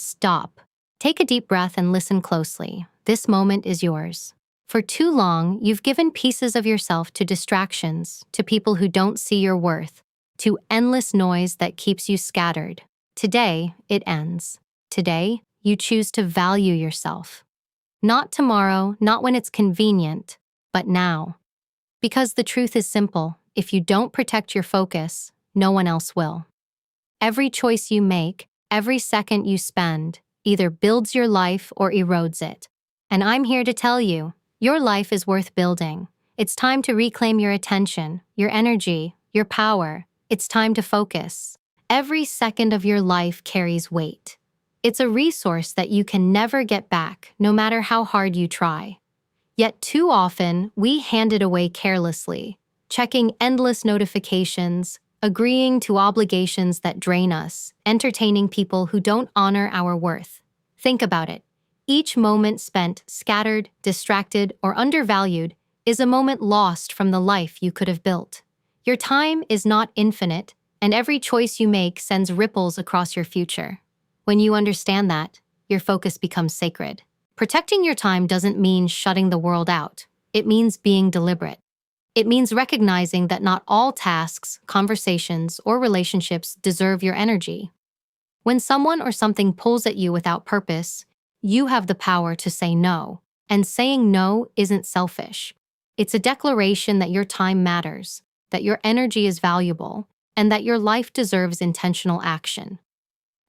stop. Take a deep breath and listen closely. This moment is yours. For too long, you've given pieces of yourself to distractions, to people who don't see your worth, to endless noise that keeps you scattered. Today, it ends. Today, you choose to value yourself. Not tomorrow, not when it's convenient, but now. Because the truth is simple, if you don't protect your focus, no one else will. Every choice you make, every second you spend, either builds your life or erodes it. And I'm here to tell you, your life is worth building. It's time to reclaim your attention, your energy, your power. It's time to focus. Every second of your life carries weight. It's a resource that you can never get back, no matter how hard you try. Yet too often, we hand it away carelessly, checking endless notifications, agreeing to obligations that drain us, entertaining people who don't honor our worth. Think about it. Each moment spent scattered, distracted, or undervalued is a moment lost from the life you could have built. Your time is not infinite, and every choice you make sends ripples across your future. When you understand that, your focus becomes sacred. Protecting your time doesn't mean shutting the world out. It means being deliberate. It means recognizing that not all tasks, conversations, or relationships deserve your energy. When someone or something pulls at you without purpose, you have the power to say no. And saying no isn't selfish. It's a declaration that your time matters, that your energy is valuable, and that your life deserves intentional action.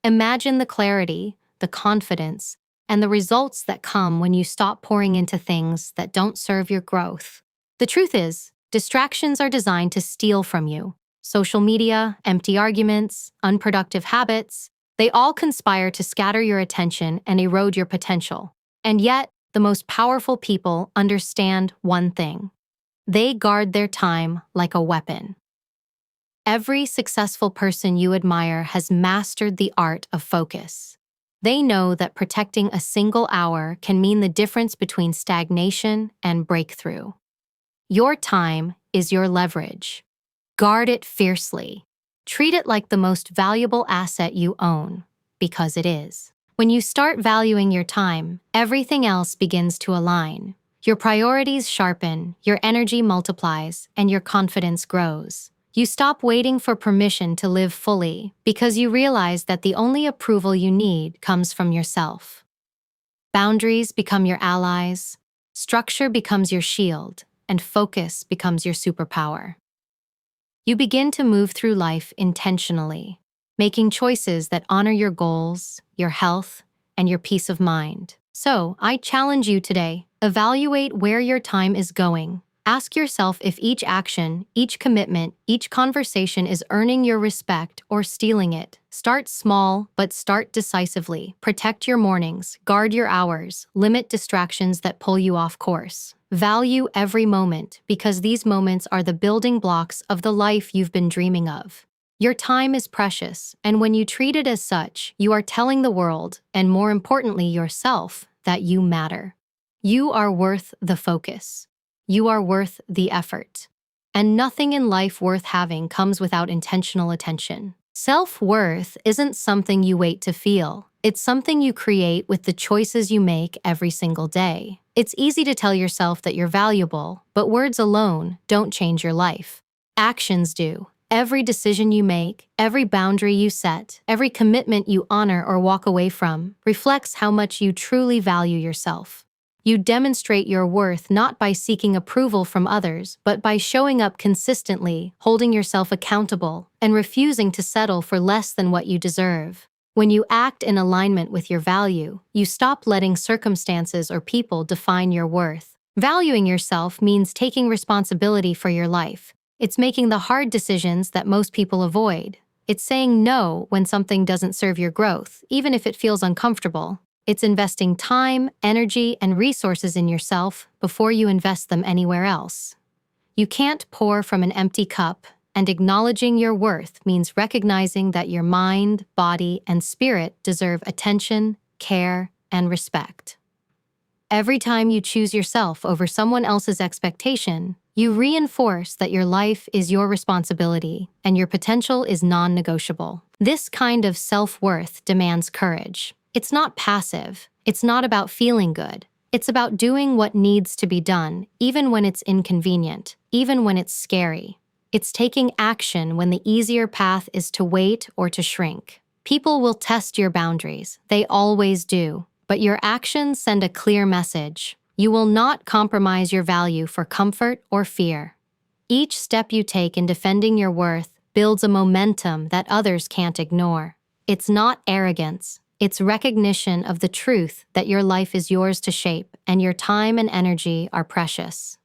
Imagine the clarity, the confidence, and the results that come when you stop pouring into things that don't serve your growth. The truth is, distractions are designed to steal from you. Social media, empty arguments, unproductive habits, they all conspire to scatter your attention and erode your potential. And yet, the most powerful people understand one thing. They guard their time like a weapon. Every successful person you admire has mastered the art of focus. They know that protecting a single hour can mean the difference between stagnation and breakthrough. Your time is your leverage. Guard it fiercely. Treat it like the most valuable asset you own, because it is. When you start valuing your time, everything else begins to align. Your priorities sharpen, your energy multiplies, and your confidence grows. You stop waiting for permission to live fully because you realize that the only approval you need comes from yourself. Boundaries become your allies, structure becomes your shield, and focus becomes your superpower. You begin to move through life intentionally, making choices that honor your goals, your health, and your peace of mind. So, I challenge you today, evaluate where your time is going. Ask yourself if each action, each commitment, each conversation is earning your respect or stealing it. Start small, but start decisively. Protect your mornings, guard your hours, limit distractions that pull you off course. Value every moment, because these moments are the building blocks of the life you've been dreaming of. Your time is precious, and when you treat it as such, you are telling the world, and more importantly yourself, that you matter. You are worth the focus. You are worth the effort. And nothing in life worth having comes without intentional attention. Self-worth isn't something you wait to feel. It's something you create with the choices you make every single day. It's easy to tell yourself that you're valuable, but words alone don't change your life. Actions do. Every decision you make, every boundary you set, every commitment you honor or walk away from reflects how much you truly value yourself. You demonstrate your worth not by seeking approval from others, but by showing up consistently, holding yourself accountable, and refusing to settle for less than what you deserve. When you act in alignment with your value, you stop letting circumstances or people define your worth. Valuing yourself means taking responsibility for your life. It's making the hard decisions that most people avoid. It's saying no when something doesn't serve your growth, even if it feels uncomfortable. It's investing time, energy, and resources in yourself before you invest them anywhere else. You can't pour from an empty cup, and acknowledging your worth means recognizing that your mind, body, and spirit deserve attention, care, and respect. Every time you choose yourself over someone else's expectation, you reinforce that your life is your responsibility and your potential is non-negotiable. This kind of self-worth demands courage. It's not passive. It's not about feeling good. It's about doing what needs to be done, even when it's inconvenient, even when it's scary. It's taking action when the easier path is to wait or to shrink. People will test your boundaries. They always do. But your actions send a clear message. You will not compromise your value for comfort or fear. Each step you take in defending your worth builds a momentum that others can't ignore. It's not arrogance. It's recognition of the truth that your life is yours to shape and your time and energy are precious.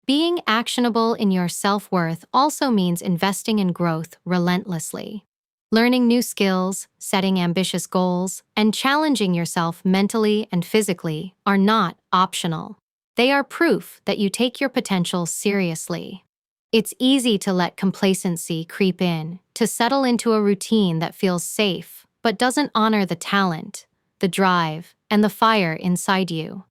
Being actionable in your self-worth also means investing in growth relentlessly. Learning new skills, setting ambitious goals, and challenging yourself mentally and physically are not optional. They are proof that you take your potential seriously. It's easy to let complacency creep in, to settle into a routine that feels safe, but doesn't honor the talent, the drive, and the fire inside you.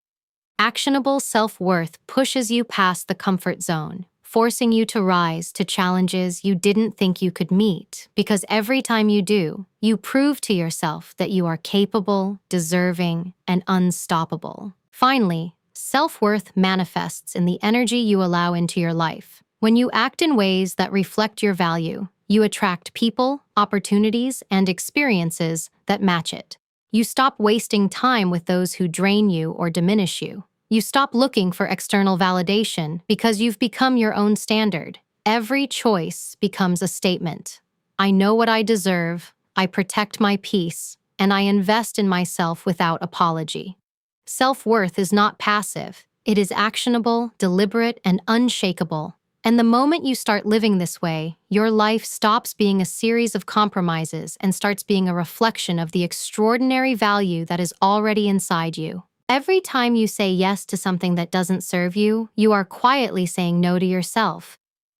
Actionable self-worth pushes you past the comfort zone, forcing you to rise to challenges you didn't think you could meet, because every time you do, you prove to yourself that you are capable, deserving, and unstoppable. Finally, self-worth manifests in the energy you allow into your life. When you act in ways that reflect your value, you attract people, opportunities, and experiences that match it. You stop wasting time with those who drain you or diminish you. You stop looking for external validation because you've become your own standard. Every choice becomes a statement. I know what I deserve, I protect my peace, and I invest in myself without apology. Self-worth is not passive. It is actionable, deliberate, and unshakable. And the moment you start living this way, your life stops being a series of compromises and starts being a reflection of the extraordinary value that is already inside you. Every time you say yes to something that doesn't serve you, you are quietly saying no to yourself.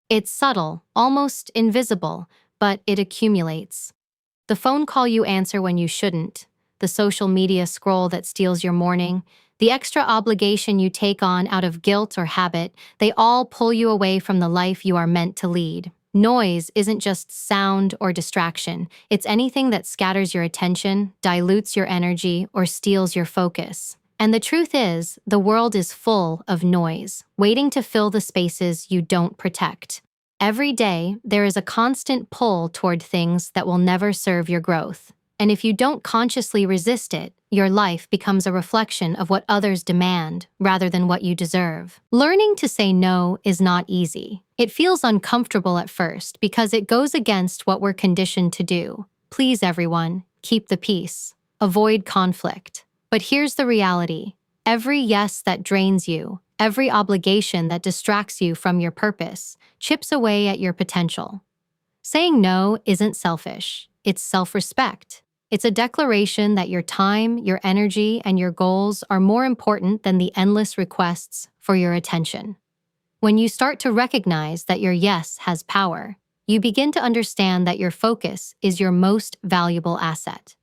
It's subtle, almost invisible, but it accumulates. The phone call you answer when you shouldn't, the social media scroll that steals your morning, the extra obligation you take on out of guilt or habit, they all pull you away from the life you are meant to lead. Noise isn't just sound or distraction. It's anything that scatters your attention, dilutes your energy, or steals your focus. And the truth is, the world is full of noise, waiting to fill the spaces you don't protect. Every day, there is a constant pull toward things that will never serve your growth. And if you don't consciously resist it, your life becomes a reflection of what others demand rather than what you deserve. Learning to say no is not easy. It feels uncomfortable at first because it goes against what we're conditioned to do. Please everyone, keep the peace, avoid conflict. But here's the reality. Every yes that drains you, every obligation that distracts you from your purpose, chips away at your potential. Saying no isn't selfish. It's self-respect. It's a declaration that your time, your energy, and your goals are more important than the endless requests for your attention. When you start to recognize that your yes has power, you begin to understand that your focus is your most valuable asset.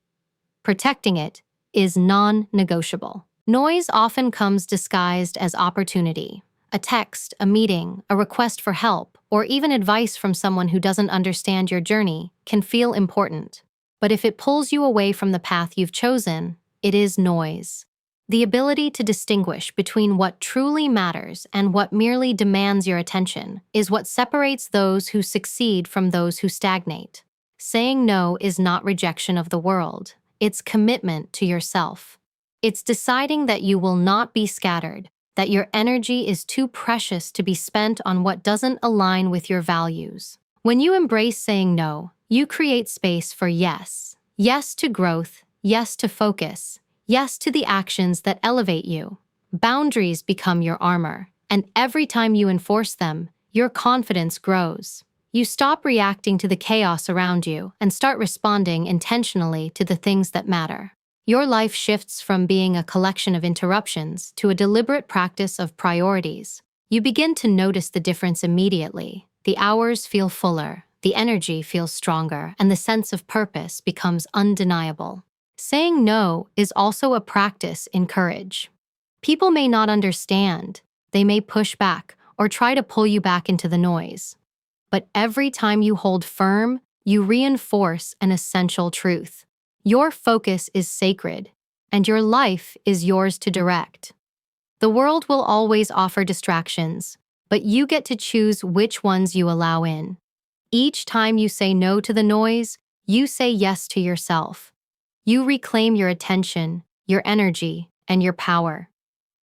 Protecting it is non-negotiable. Noise often comes disguised as opportunity. A text, a meeting, a request for help, or even advice from someone who doesn't understand your journey can feel important. But if it pulls you away from the path you've chosen, it is noise. The ability to distinguish between what truly matters and what merely demands your attention is what separates those who succeed from those who stagnate. Saying no is not rejection of the world. It's commitment to yourself. It's deciding that you will not be scattered, that your energy is too precious to be spent on what doesn't align with your values. When you embrace saying no, you create space for yes. Yes to growth, yes to focus, yes to the actions that elevate you. Boundaries become your armor, and every time you enforce them, your confidence grows. You stop reacting to the chaos around you and start responding intentionally to the things that matter. Your life shifts from being a collection of interruptions to a deliberate practice of priorities. You begin to notice the difference immediately. The hours feel fuller, the energy feels stronger, and the sense of purpose becomes undeniable. Saying no is also a practice in courage. People may not understand, they may push back, or try to pull you back into the noise. But every time you hold firm, you reinforce an essential truth. Your focus is sacred, and your life is yours to direct. The world will always offer distractions, but you get to choose which ones you allow in. Each time you say no to the noise, you say yes to yourself. You reclaim your attention, your energy, and your power.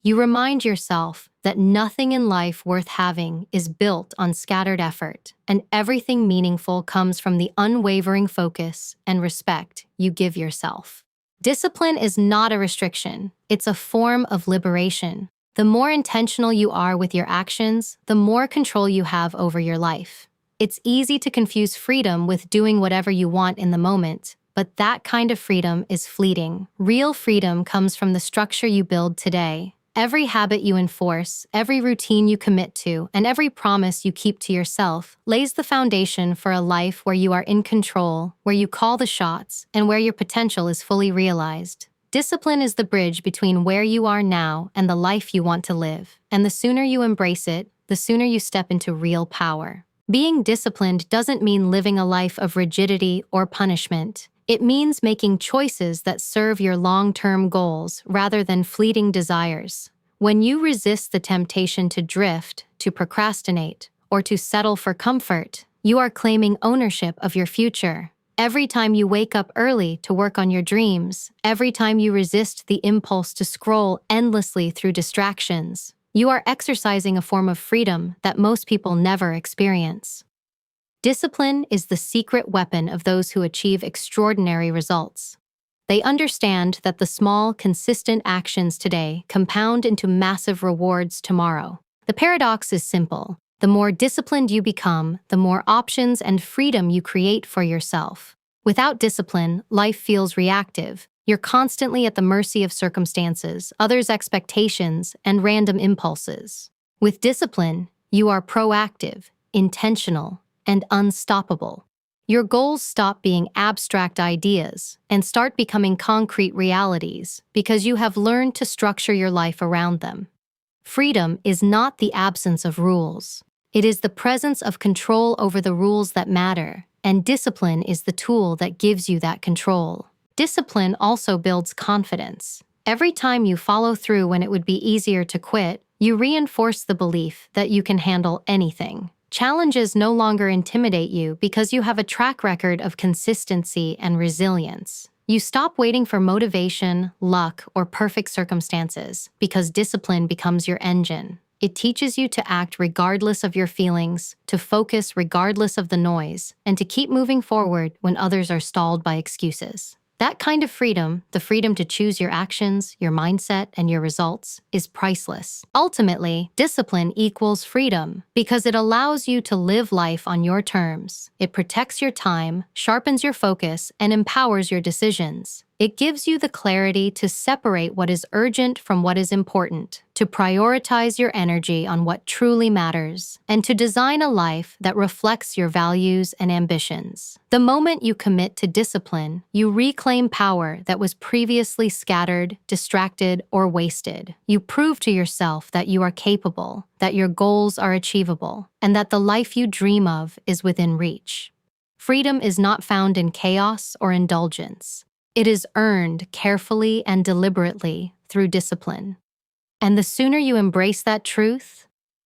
You remind yourself that nothing in life worth having is built on scattered effort, and everything meaningful comes from the unwavering focus and respect you give yourself. Discipline is not a restriction, it's a form of liberation. The more intentional you are with your actions, the more control you have over your life. It's easy to confuse freedom with doing whatever you want in the moment, but that kind of freedom is fleeting. Real freedom comes from the structure you build today. Every habit you enforce, every routine you commit to, and every promise you keep to yourself lays the foundation for a life where you are in control, where you call the shots, and where your potential is fully realized. Discipline is the bridge between where you are now and the life you want to live, and the sooner you embrace it, the sooner you step into real power. Being disciplined doesn't mean living a life of rigidity or punishment. It means making choices that serve your long-term goals rather than fleeting desires. When you resist the temptation to drift, to procrastinate, or to settle for comfort, you are claiming ownership of your future. Every time you wake up early to work on your dreams, every time you resist the impulse to scroll endlessly through distractions, you are exercising a form of freedom that most people never experience. Discipline is the secret weapon of those who achieve extraordinary results. They understand that the small, consistent actions today compound into massive rewards tomorrow. The paradox is simple. The more disciplined you become, the more options and freedom you create for yourself. Without discipline, life feels reactive. You're constantly at the mercy of circumstances, others' expectations, and random impulses. With discipline, you are proactive, intentional, and unstoppable. Your goals stop being abstract ideas and start becoming concrete realities because you have learned to structure your life around them. Freedom is not the absence of rules. It is the presence of control over the rules that matter, and discipline is the tool that gives you that control. Discipline also builds confidence. Every time you follow through when it would be easier to quit, you reinforce the belief that you can handle anything. Challenges no longer intimidate you because you have a track record of consistency and resilience. You stop waiting for motivation, luck, or perfect circumstances because discipline becomes your engine. It teaches you to act regardless of your feelings, to focus regardless of the noise, and to keep moving forward when others are stalled by excuses. That kind of freedom, the freedom to choose your actions, your mindset, and your results, is priceless. Ultimately, discipline equals freedom because it allows you to live life on your terms. It protects your time, sharpens your focus, and empowers your decisions. It gives you the clarity to separate what is urgent from what is important, to prioritize your energy on what truly matters, and to design a life that reflects your values and ambitions. The moment you commit to discipline, you reclaim power that was previously scattered, distracted, or wasted. You prove to yourself that you are capable, that your goals are achievable, and that the life you dream of is within reach. Freedom is not found in chaos or indulgence. It is earned carefully and deliberately through discipline. And the sooner you embrace that truth,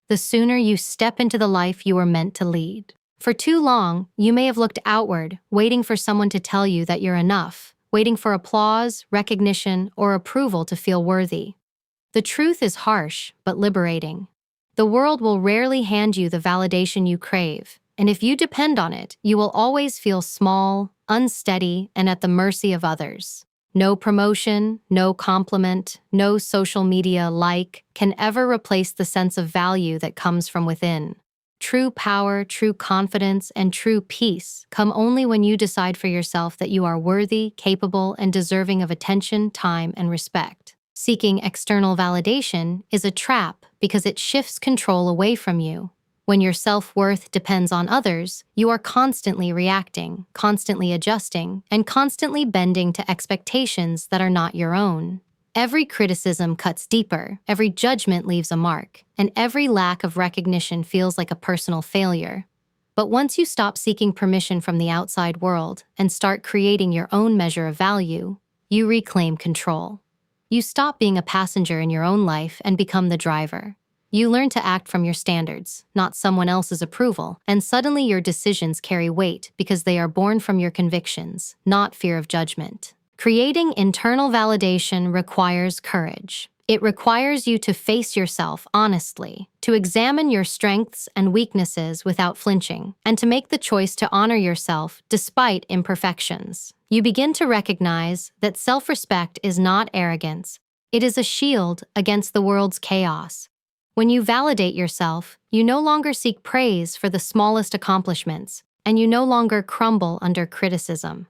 the sooner you step into the life you were meant to lead. For too long, you may have looked outward, waiting for someone to tell you that you're enough, waiting for applause, recognition, or approval to feel worthy. The truth is harsh, but liberating. The world will rarely hand you the validation you crave, and if you depend on it, you will always feel small, unsteady, and at the mercy of others. No promotion, no compliment, no social media like can ever replace the sense of value that comes from within. True power, true confidence, and true peace come only when you decide for yourself that you are worthy, capable, and deserving of attention, time, and respect. Seeking external validation is a trap because it shifts control away from you. When your self-worth depends on others, you are constantly reacting, constantly adjusting, and constantly bending to expectations that are not your own. Every criticism cuts deeper, every judgment leaves a mark, and every lack of recognition feels like a personal failure. But once you stop seeking permission from the outside world and start creating your own measure of value, you reclaim control. You stop being a passenger in your own life and become the driver. You learn to act from your standards, not someone else's approval, and suddenly your decisions carry weight because they are born from your convictions, not fear of judgment. Creating internal validation requires courage. It requires you to face yourself honestly, to examine your strengths and weaknesses without flinching, and to make the choice to honor yourself despite imperfections. You begin to recognize that self-respect is not arrogance. It is a shield against the world's chaos. When you validate yourself, you no longer seek praise for the smallest accomplishments, and you no longer crumble under criticism.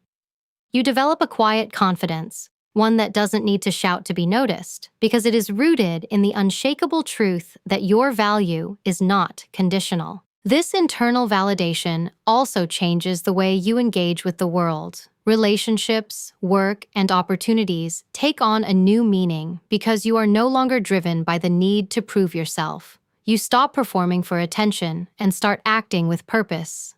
You develop a quiet confidence, one that doesn't need to shout to be noticed, because it is rooted in the unshakable truth that your value is not conditional. This internal validation also changes the way you engage with the world. Relationships, work, and opportunities take on a new meaning because you are no longer driven by the need to prove yourself. You stop performing for attention and start acting with purpose.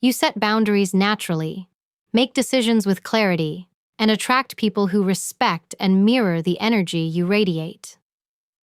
You set boundaries naturally, make decisions with clarity, and attract people who respect and mirror the energy you radiate.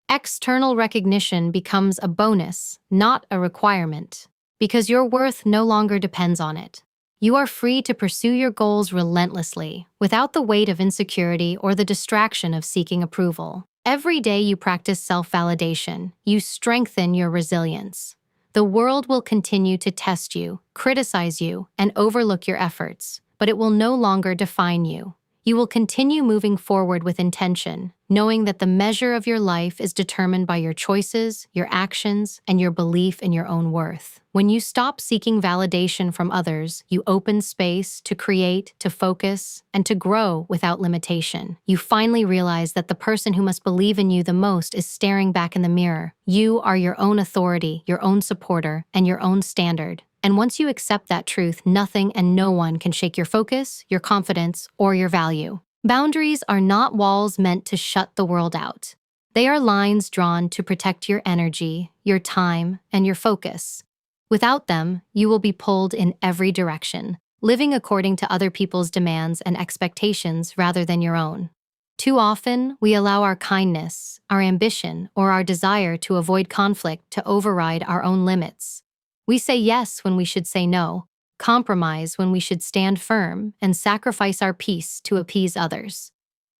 External recognition becomes a bonus, not a requirement, because your worth no longer depends on it. You are free to pursue your goals relentlessly, without the weight of insecurity or the distraction of seeking approval. Every day you practice self-validation, you strengthen your resilience. The world will continue to test you, criticize you, and overlook your efforts, but it will no longer define you. You will continue moving forward with intention, knowing that the measure of your life is determined by your choices, your actions, and your belief in your own worth. When you stop seeking validation from others, you open space to create, to focus, and to grow without limitation. You finally realize that the person who must believe in you the most is staring back in the mirror. You are your own authority, your own supporter, and your own standard. And once you accept that truth, nothing and no one can shake your focus, your confidence, or your value. Boundaries are not walls meant to shut the world out. They are lines drawn to protect your energy, your time, and your focus. Without them, you will be pulled in every direction, living according to other people's demands and expectations rather than your own. Too often, we allow our kindness, our ambition, or our desire to avoid conflict to override our own limits. We say yes when we should say no, compromise when we should stand firm, and sacrifice our peace to appease others.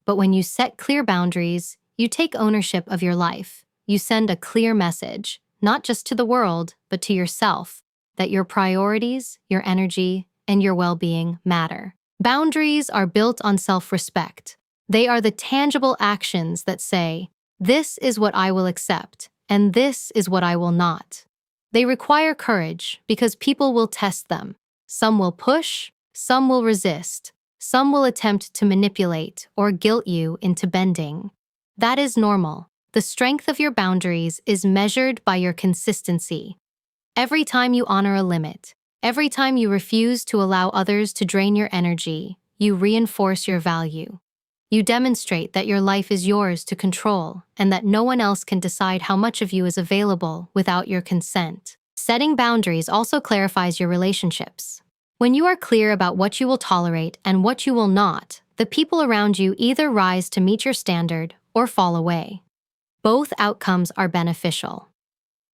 But when you set clear boundaries, you take ownership of your life. You send a clear message, not just to the world, but to yourself, that your priorities, your energy, and your well-being matter. Boundaries are built on self-respect. They are the tangible actions that say, "This is what I will accept, and this is what I will not." They require courage because people will test them. Some will push, some will resist, some will attempt to manipulate or guilt you into bending. That is normal. The strength of your boundaries is measured by your consistency. Every time you honor a limit, every time you refuse to allow others to drain your energy, you reinforce your value. You demonstrate that your life is yours to control and that no one else can decide how much of you is available without your consent. Setting boundaries also clarifies your relationships. When you are clear about what you will tolerate and what you will not, the people around you either rise to meet your standard or fall away. Both outcomes are beneficial.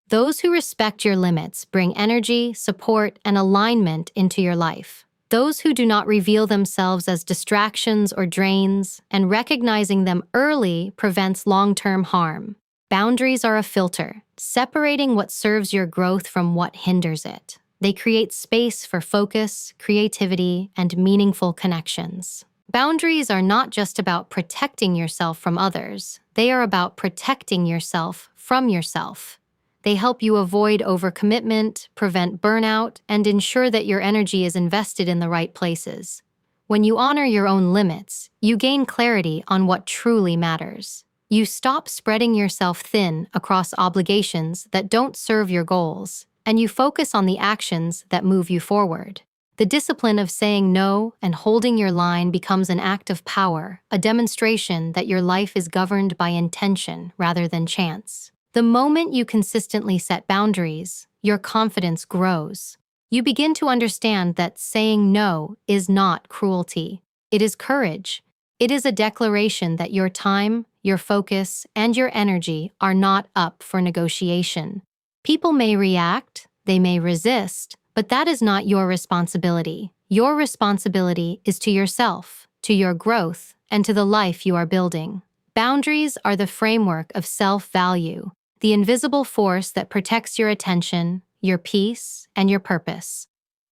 Those who respect your limits bring energy, support, and alignment into your life. Those who do not reveal themselves as distractions or drains, and recognizing them early prevents long-term harm. Boundaries are a filter, separating what serves your growth from what hinders it. They create space for focus, creativity, and meaningful connections. Boundaries are not just about protecting yourself from others. They are about protecting yourself from yourself. They help you avoid overcommitment, prevent burnout, and ensure that your energy is invested in the right places. When you honor your own limits, you gain clarity on what truly matters. You stop spreading yourself thin across obligations that don't serve your goals, and you focus on the actions that move you forward. The discipline of saying no and holding your line becomes an act of power, a demonstration that your life is governed by intention rather than chance. The moment you consistently set boundaries, your confidence grows. You begin to understand that saying no is not cruelty. It is courage. It is a declaration that your time, your focus, and your energy are not up for negotiation. People may react, they may resist, but that is not your responsibility. Your responsibility is to yourself, to your growth, and to the life you are building. Boundaries are the framework of self-value, the invisible force that protects your attention, your peace, and your purpose.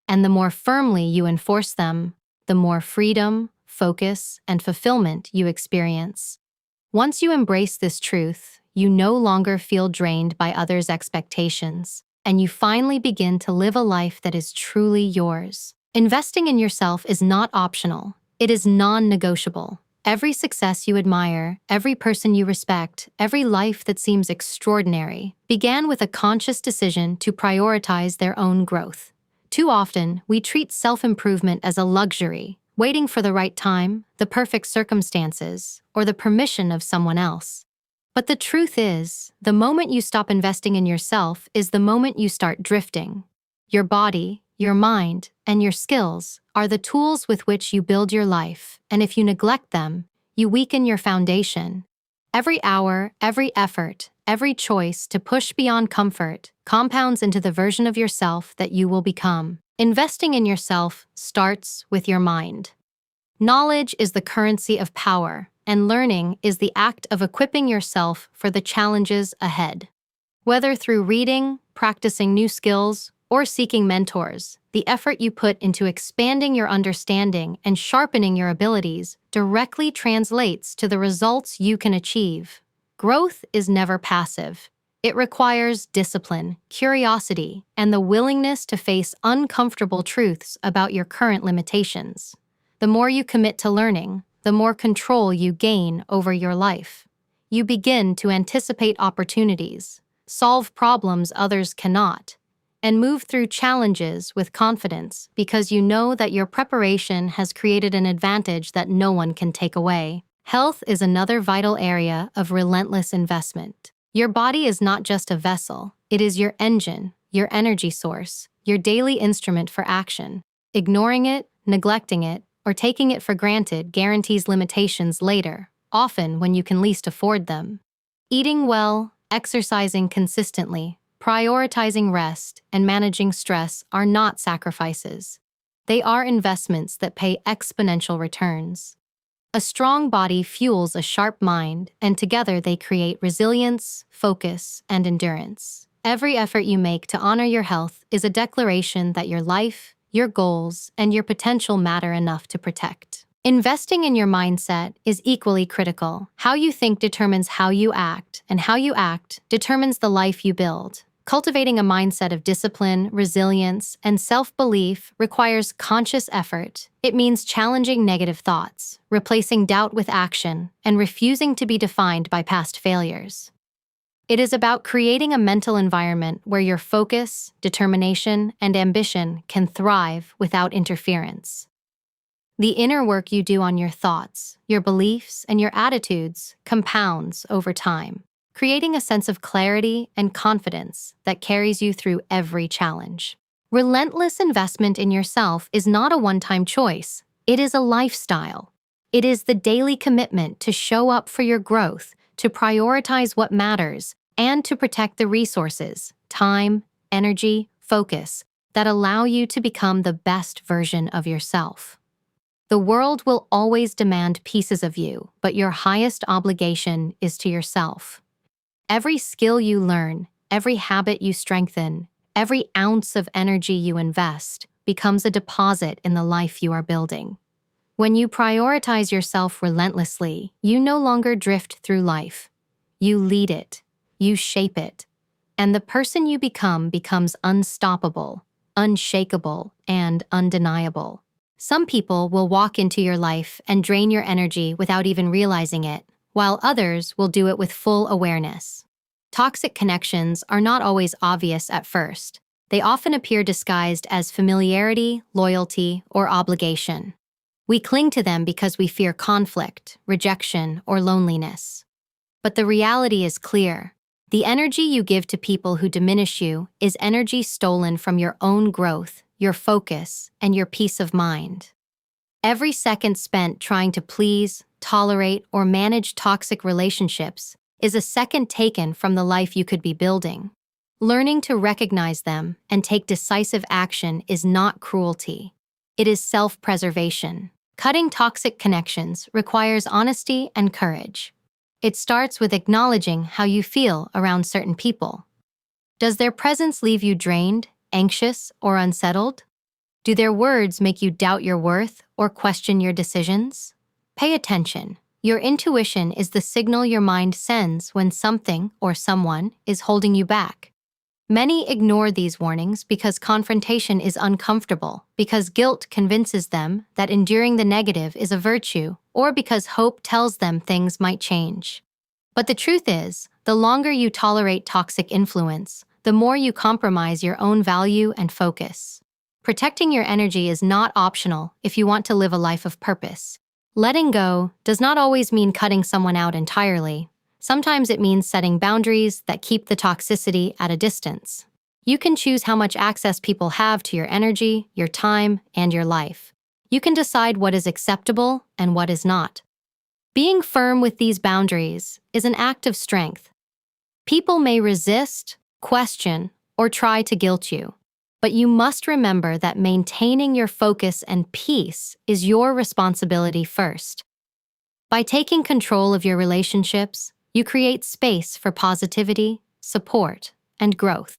And the more firmly you enforce them, the more freedom, focus, and fulfillment you experience. Once you embrace this truth, you no longer feel drained by others' expectations, and you finally begin to live a life that is truly yours. Investing in yourself is not optional. It is non-negotiable. Every success you admire, every person you respect, every life that seems extraordinary, began with a conscious decision to prioritize their own growth. Too often, we treat self-improvement as a luxury, waiting for the right time, the perfect circumstances, or the permission of someone else. But the truth is, the moment you stop investing in yourself is the moment you start drifting. Your body, your mind, and your skills are the tools with which you build your life, and if you neglect them, you weaken your foundation. Every hour, every effort, every choice to push beyond comfort compounds into the version of yourself that you will become. Investing in yourself starts with your mind. Knowledge is the currency of power, and learning is the act of equipping yourself for the challenges ahead. Whether through reading, practicing new skills, or seeking mentors, the effort you put into expanding your understanding and sharpening your abilities directly translates to the results you can achieve. Growth is never passive. It requires discipline, curiosity, and the willingness to face uncomfortable truths about your current limitations. The more you commit to learning, the more control you gain over your life. You begin to anticipate opportunities, solve problems others cannot, and move through challenges with confidence because you know that your preparation has created an advantage that no one can take away. Health is another vital area of relentless investment. Your body is not just a vessel, it is your engine, your energy source, your daily instrument for action. Ignoring it, neglecting it, or taking it for granted guarantees limitations later, often when you can least afford them. Eating well, exercising consistently, prioritizing rest, and managing stress are not sacrifices. They are investments that pay exponential returns. A strong body fuels a sharp mind, and together they create resilience, focus, and endurance. Every effort you make to honor your health is a declaration that your life, your goals, and your potential matter enough to protect. Investing in your mindset is equally critical. How you think determines how you act, and how you act determines the life you build. Cultivating a mindset of discipline, resilience, and self-belief requires conscious effort. It means challenging negative thoughts, replacing doubt with action, and refusing to be defined by past failures. It is about creating a mental environment where your focus, determination, and ambition can thrive without interference. The inner work you do on your thoughts, your beliefs, and your attitudes compounds over time, creating a sense of clarity and confidence that carries you through every challenge. Relentless investment in yourself is not a one-time choice. It is a lifestyle. It is the daily commitment to show up for your growth, to prioritize what matters, and to protect the resources, time, energy, focus that allow you to become the best version of yourself. The world will always demand pieces of you, but your highest obligation is to yourself. Every skill you learn, every habit you strengthen, every ounce of energy you invest becomes a deposit in the life you are building. When you prioritize yourself relentlessly, you no longer drift through life. You lead it, you shape it, and the person you become becomes unstoppable, unshakable, and undeniable. Some people will walk into your life and drain your energy without even realizing it, while others will do it with full awareness. Toxic connections are not always obvious at first. They often appear disguised as familiarity, loyalty, or obligation. We cling to them because we fear conflict, rejection, or loneliness. But the reality is clear. The energy you give to people who diminish you is energy stolen from your own growth, your focus, and your peace of mind. Every second spent trying to please, tolerate, or manage toxic relationships is a second taken from the life you could be building. Learning to recognize them and take decisive action is not cruelty. It is self-preservation. Cutting toxic connections requires honesty and courage. It starts with acknowledging how you feel around certain people. Does their presence leave you drained, anxious, or unsettled? Do their words make you doubt your worth or question your decisions? Pay attention. Your intuition is the signal your mind sends when something or someone is holding you back. Many ignore these warnings because confrontation is uncomfortable, because guilt convinces them that enduring the negative is a virtue, or because hope tells them things might change. But the truth is, the longer you tolerate toxic influence, the more you compromise your own value and focus. Protecting your energy is not optional if you want to live a life of purpose. Letting go does not always mean cutting someone out entirely. Sometimes it means setting boundaries that keep the toxicity at a distance. You can choose how much access people have to your energy, your time, and your life. You can decide what is acceptable and what is not. Being firm with these boundaries is an act of strength. People may resist, question, or try to guilt you, but you must remember that maintaining your focus and peace is your responsibility first. By taking control of your relationships, you create space for positivity, support, and growth.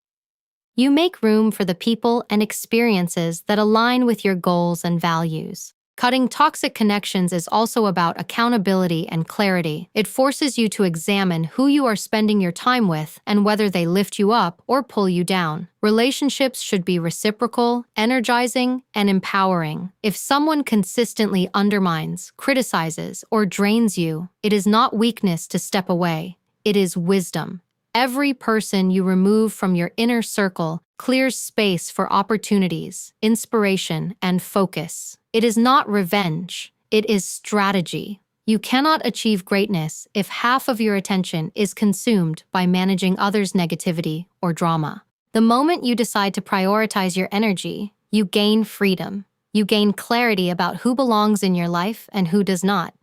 You make room for the people and experiences that align with your goals and values. Cutting toxic connections is also about accountability and clarity. It forces you to examine who you are spending your time with and whether they lift you up or pull you down. Relationships should be reciprocal, energizing, and empowering. If someone consistently undermines, criticizes, or drains you, it is not weakness to step away. It is wisdom. Every person you remove from your inner circle clears space for opportunities, inspiration, and focus. It is not revenge, it is strategy. You cannot achieve greatness if half of your attention is consumed by managing others' negativity or drama. The moment you decide to prioritize your energy, you gain freedom. You gain clarity about who belongs in your life and who does not.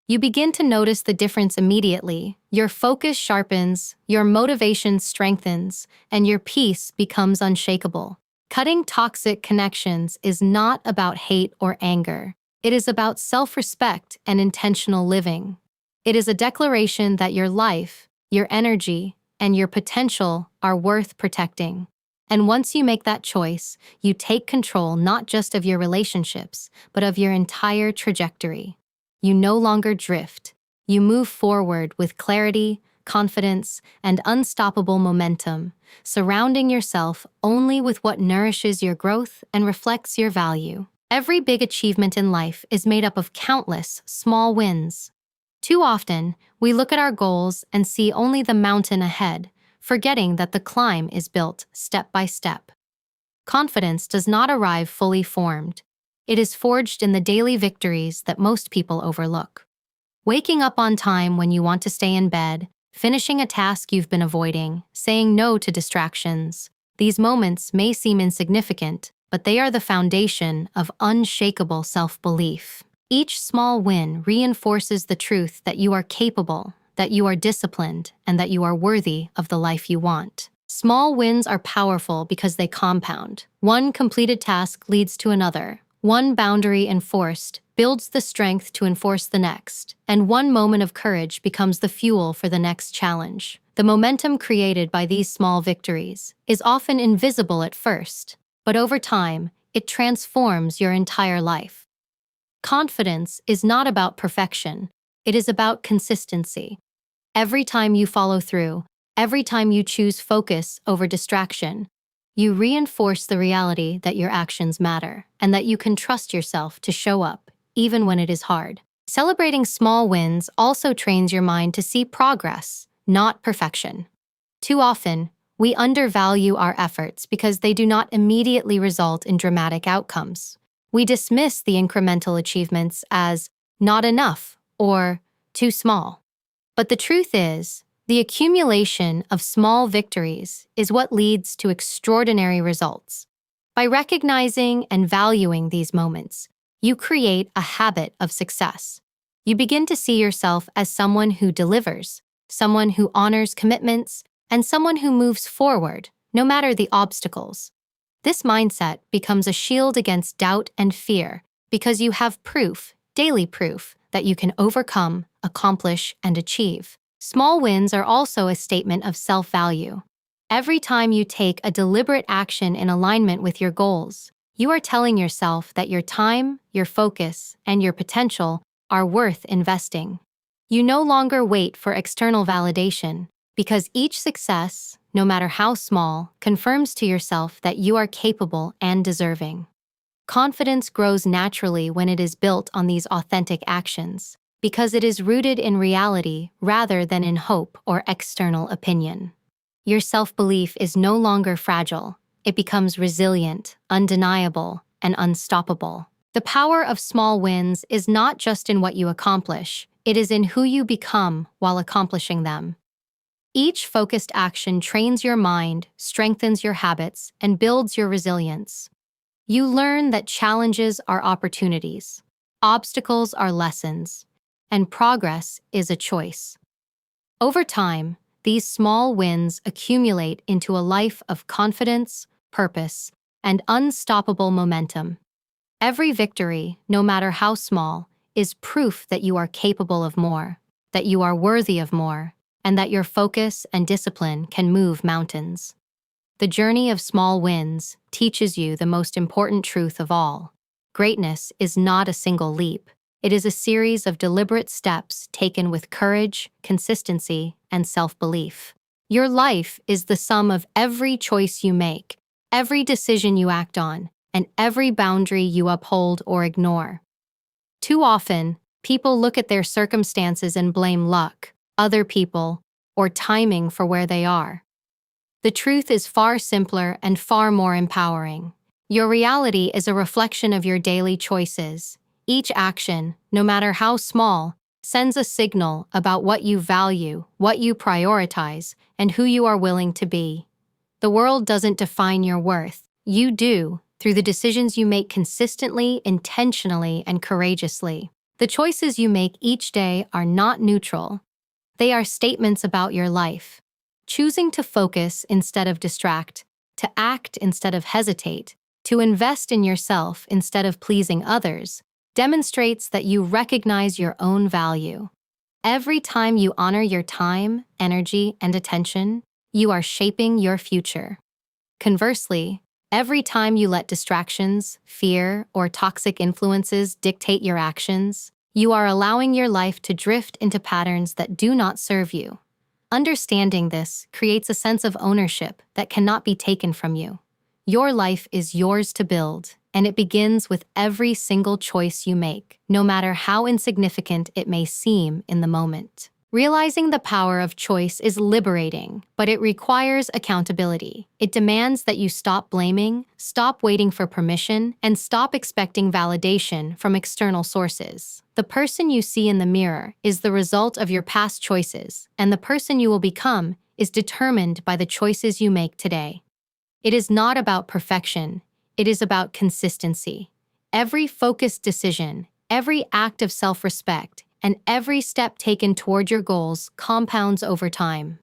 You begin to notice the difference immediately. Your focus sharpens, your motivation strengthens, and your peace becomes unshakable. Cutting toxic connections is not about hate or anger. It is about self-respect and intentional living. It is a declaration that your life, your energy, and your potential are worth protecting. And once you make that choice, you take control not just of your relationships, but of your entire trajectory. You no longer drift. You move forward with clarity, confidence, and unstoppable momentum, surrounding yourself only with what nourishes your growth and reflects your value. Every big achievement in life is made up of countless small wins. Too often, we look at our goals and see only the mountain ahead, forgetting that the climb is built step by step. Confidence does not arrive fully formed. It is forged in the daily victories that most people overlook. Waking up on time when you want to stay in bed, finishing a task you've been avoiding, saying no to distractions. These moments may seem insignificant, but they are the foundation of unshakable self-belief. Each small win reinforces the truth that you are capable, that you are disciplined, and that you are worthy of the life you want. Small wins are powerful because they compound. One completed task leads to another. One boundary enforced builds the strength to enforce the next, and one moment of courage becomes the fuel for the next challenge. The momentum created by these small victories is often invisible at first, but over time, it transforms your entire life. Confidence is not about perfection, it is about consistency. Every time you follow through, every time you choose focus over distraction, you reinforce the reality that your actions matter and that you can trust yourself to show up, even when it is hard. Celebrating small wins also trains your mind to see progress, not perfection. Too often, we undervalue our efforts because they do not immediately result in dramatic outcomes. We dismiss the incremental achievements as not enough or too small. But the truth is, the accumulation of small victories is what leads to extraordinary results. By recognizing and valuing these moments, you create a habit of success. You begin to see yourself as someone who delivers, someone who honors commitments, and someone who moves forward, no matter the obstacles. This mindset becomes a shield against doubt and fear because you have proof, daily proof, that you can overcome, accomplish, and achieve. Small wins are also a statement of self-value. Every time you take a deliberate action in alignment with your goals, you are telling yourself that your time, your focus, and your potential are worth investing. You no longer wait for external validation because each success, no matter how small, confirms to yourself that you are capable and deserving. Confidence grows naturally when it is built on these authentic actions because it is rooted in reality rather than in hope or external opinion. Your self-belief is no longer fragile. It becomes resilient, undeniable, and unstoppable. The power of small wins is not just in what you accomplish, it is in who you become while accomplishing them. Each focused action trains your mind, strengthens your habits, and builds your resilience. You learn that challenges are opportunities, obstacles are lessons, and progress is a choice. Over time, these small wins accumulate into a life of confidence, purpose, and unstoppable momentum. Every victory, no matter how small, is proof that you are capable of more, that you are worthy of more, and that your focus and discipline can move mountains. The journey of small wins teaches you the most important truth of all. Greatness is not a single leap. It is a series of deliberate steps taken with courage, consistency, and self-belief. Your life is the sum of every choice you make, every decision you act on, and every boundary you uphold or ignore. Too often, people look at their circumstances and blame luck, other people, or timing for where they are. The truth is far simpler and far more empowering. Your reality is a reflection of your daily choices. Each action, no matter how small, sends a signal about what you value, what you prioritize, and who you are willing to be. The world doesn't define your worth. You do, through the decisions you make consistently, intentionally, and courageously. The choices you make each day are not neutral. They are statements about your life. Choosing to focus instead of distract, to act instead of hesitate, to invest in yourself instead of pleasing others, demonstrates that you recognize your own value. Every time you honor your time, energy, and attention, you are shaping your future. Conversely, every time you let distractions, fear, or toxic influences dictate your actions, you are allowing your life to drift into patterns that do not serve you. Understanding this creates a sense of ownership that cannot be taken from you. Your life is yours to build, and it begins with every single choice you make, no matter how insignificant it may seem in the moment. Realizing the power of choice is liberating, but it requires accountability. It demands that you stop blaming, stop waiting for permission, and stop expecting validation from external sources. The person you see in the mirror is the result of your past choices, and the person you will become is determined by the choices you make today. It is not about perfection, it is about consistency. Every focused decision, every act of self-respect, and every step taken toward your goals compounds over time.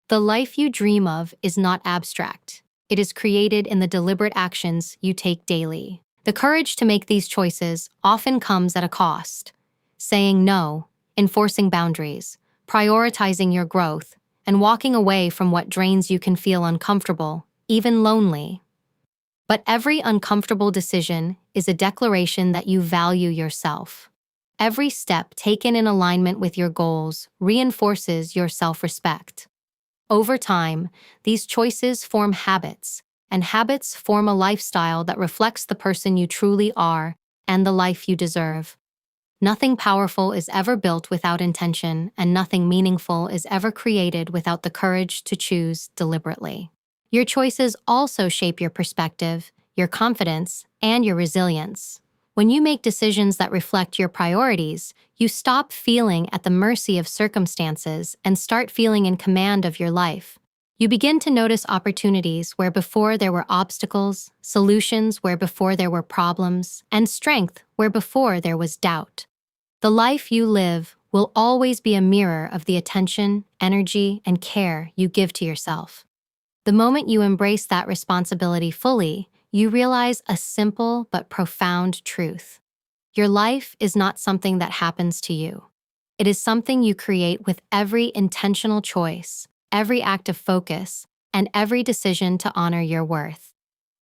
The life you dream of is not abstract. It is created in the deliberate actions you take daily. The courage to make these choices often comes at a cost. Saying no, enforcing boundaries, prioritizing your growth, and walking away from what drains you can feel uncomfortable, even lonely. But every uncomfortable decision is a declaration that you value yourself. Every step taken in alignment with your goals reinforces your self-respect. Over time, these choices form habits, and habits form a lifestyle that reflects the person you truly are and the life you deserve. Nothing powerful is ever built without intention, and nothing meaningful is ever created without the courage to choose deliberately. Your choices also shape your perspective, your confidence, and your resilience. When you make decisions that reflect your priorities, you stop feeling at the mercy of circumstances and start feeling in command of your life. You begin to notice opportunities where before there were obstacles, solutions where before there were problems, and strength where before there was doubt. The life you live will always be a mirror of the attention, energy, and care you give to yourself. The moment you embrace that responsibility fully, you realize a simple but profound truth. Your life is not something that happens to you. It is something you create with every intentional choice, every act of focus, and every decision to honor your worth.